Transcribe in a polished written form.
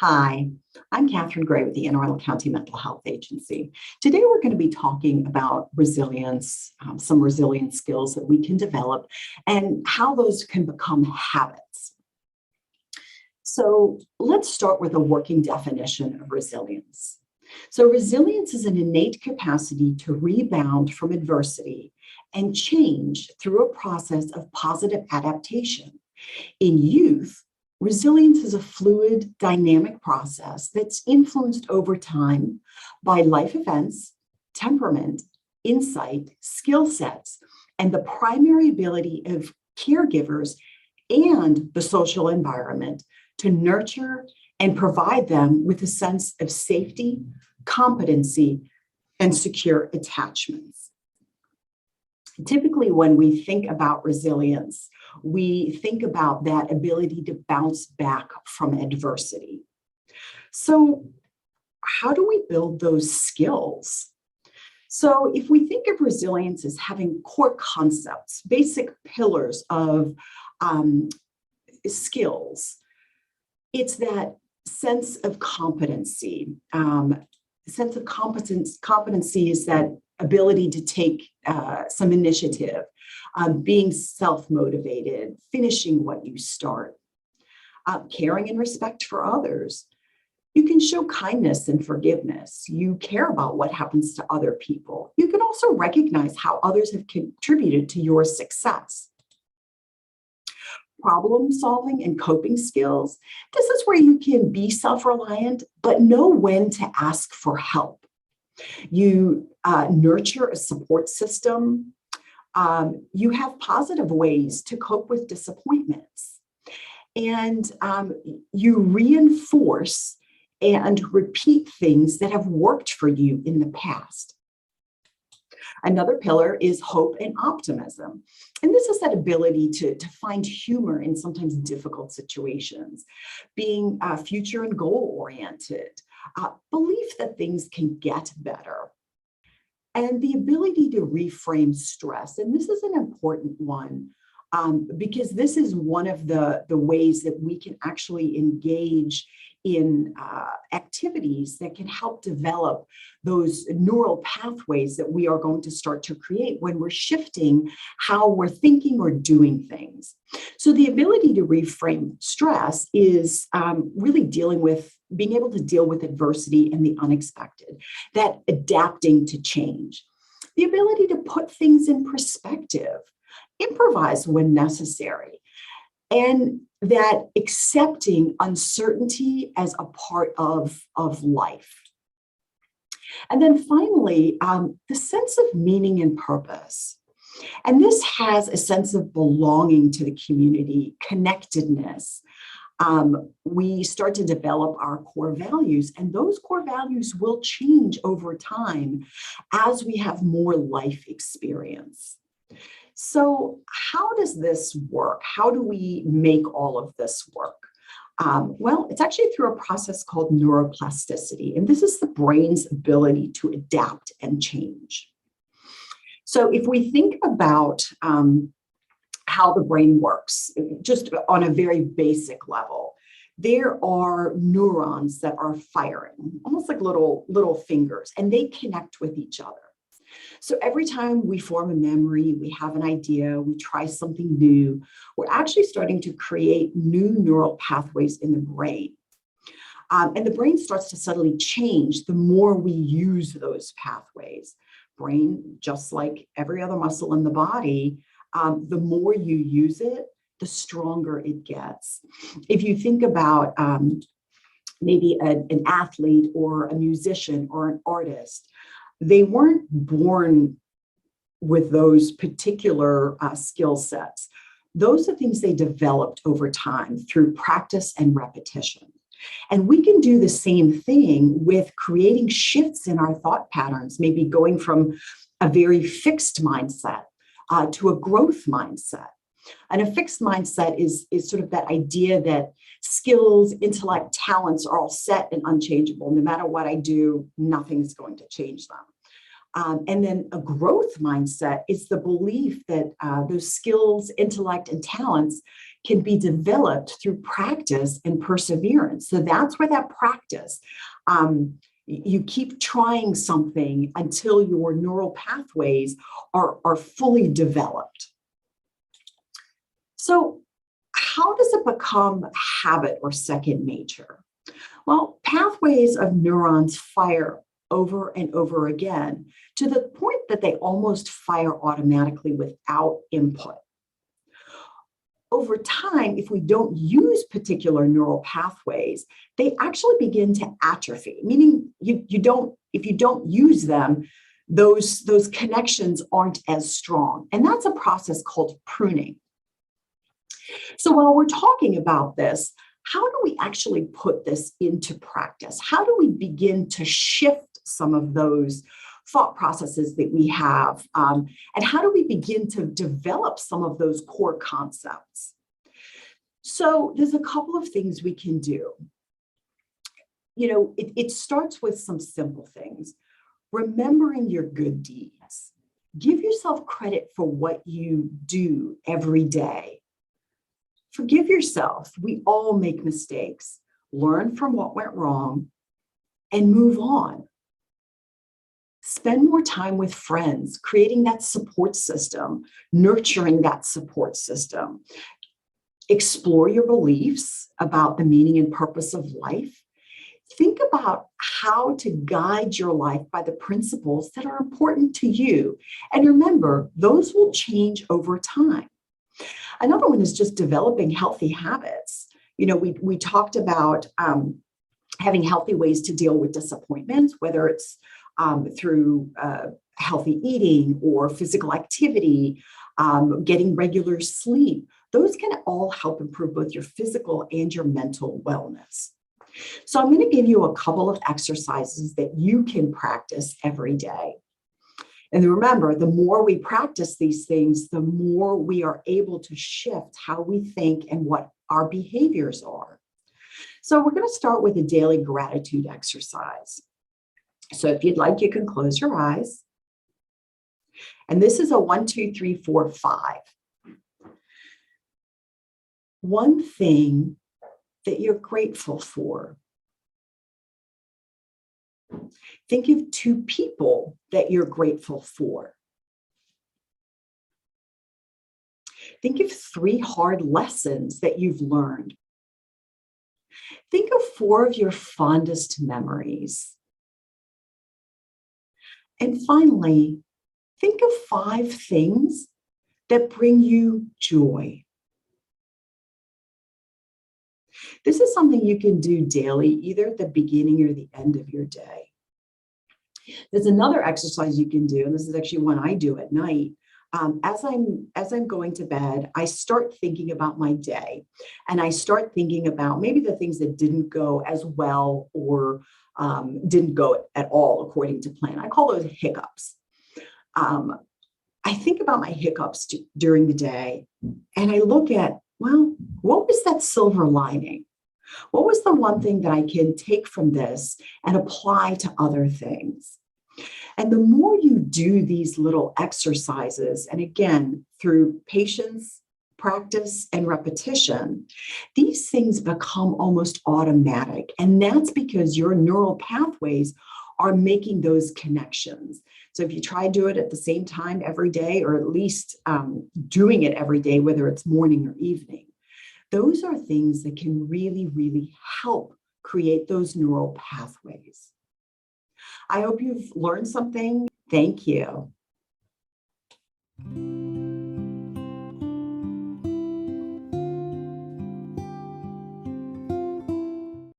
Hi, I'm Catherine Gray with the Anne Arundel County Mental Health Agency. Today, we're going to be talking about resilience, some resilience skills that we can develop, and how those can become habits. So let's start with a working definition of resilience. So resilience is an innate capacity to rebound from adversity and change through a process of positive adaptation. In youth, resilience is a fluid, dynamic process that's influenced over time by life events, temperament, insight, skill sets, and the primary ability of caregivers and the social environment to nurture and provide them with a sense of safety, competency, and secure attachments. Typically, when we think about resilience, we think about that ability to bounce back from adversity. So, how do we build those skills? So, if we think of resilience as having core concepts, basic pillars of skills, it's that sense of competency. Sense of competency is that ability to take some initiative, being self-motivated, finishing what you start, caring and respect for others. You can show kindness and forgiveness. You care about what happens to other people. You can also recognize how others have contributed to your success. Problem solving and coping skills. This is where you can be self-reliant, but know when to ask for help. You nurture a support system. You have positive ways to cope with disappointments. And you reinforce and repeat things that have worked for you in the past. Another pillar is hope and optimism. And this is that ability to find humor in sometimes difficult situations, being future and goal-oriented, belief that things can get better, and the ability to reframe stress. And this is an important one because this is one of the ways that we can actually engage in activities that can help develop those neural pathways that we are going to start to create when we're shifting how we're thinking or doing things. So the ability to reframe stress is really being able to deal with adversity and the unexpected, that adapting to change, the ability to put things in perspective, improvise when necessary, and that accepting uncertainty as a part of life. And then finally, the sense of meaning and purpose. And this has a sense of belonging to the community, connectedness. We start to develop our core values, and those core values will change over time as we have more life experience. So how does this work? How do we make all of this work? Well, it's actually through a process called neuroplasticity, and this is the brain's ability to adapt and change. So if we think about how the brain works, just on a very basic level, there are neurons that are firing, almost like little fingers, and they connect with each other. So every time we form a memory, we have an idea, we try something new, we're actually starting to create new neural pathways in the brain. And the brain starts to subtly change the more we use those pathways. Brain, just like every other muscle in the body, the more you use it, the stronger it gets. If you think about maybe an athlete or a musician or an artist, they weren't born with those particular skill sets. Those are things they developed over time through practice and repetition. And we can do the same thing with creating shifts in our thought patterns, maybe going from a very fixed mindset to a growth mindset. And a fixed mindset is sort of that idea that skills, intellect, talents are all set and unchangeable. No matter what I do, nothing's going to change them. And then a growth mindset is the belief that those skills, intellect, and talents can be developed through practice and perseverance. So that's where that practice, you keep trying something until your neural pathways are fully developed. So how does it become habit or second nature? Well, pathways of neurons fire over and over again to the point that they almost fire automatically without input. Over time, if we don't use particular neural pathways, they actually begin to atrophy, meaning if you don't use them, those connections aren't as strong. And that's a process called pruning. So while we're talking about this, how do we actually put this into practice? How do we begin to shift some of those thought processes that we have? And how do we begin to develop some of those core concepts? So there's a couple of things we can do. It starts with some simple things. Remembering your good deeds. Give yourself credit for what you do every day. Forgive yourself. We all make mistakes. Learn from what went wrong and move on. Spend more time with friends, creating that support system, nurturing that support system. Explore your beliefs about the meaning and purpose of life. Think about how to guide your life by the principles that are important to you. And remember, those will change over time. Another one is just developing healthy habits. We talked about having healthy ways to deal with disappointment, whether it's through healthy eating or physical activity, getting regular sleep. Those can all help improve both your physical and your mental wellness. So I'm going to give you a couple of exercises that you can practice every day. And remember, the more we practice these things, the more we are able to shift how we think and what our behaviors are. So we're going to start with a daily gratitude exercise. So if you'd like, you can close your eyes. And this is a 1, 2, 3, 4, 5. One thing that you're grateful for. Think of 2 people that you're grateful for. Think of 3 hard lessons that you've learned. Think of 4 of your fondest memories. And finally, think of 5 things that bring you joy. This is something you can do daily, either at the beginning or the end of your day. There's another exercise you can do, and this is actually one I do at night. As I'm going to bed, I start thinking about my day, and I start thinking about maybe the things that didn't go as well or didn't go at all according to plan. I call those hiccups. I think about my hiccups during the day, and I look at, well, what was that silver lining? What was the one thing that I can take from this and apply to other things? And the more you do these little exercises, and again, through patience, practice, and repetition, these things become almost automatic. And that's because your neural pathways are making those connections. So if you try to do it at the same time every day, or at least doing it every day, whether it's morning or evening, those are things that can really, really help create those neural pathways. I hope you've learned something. Thank you.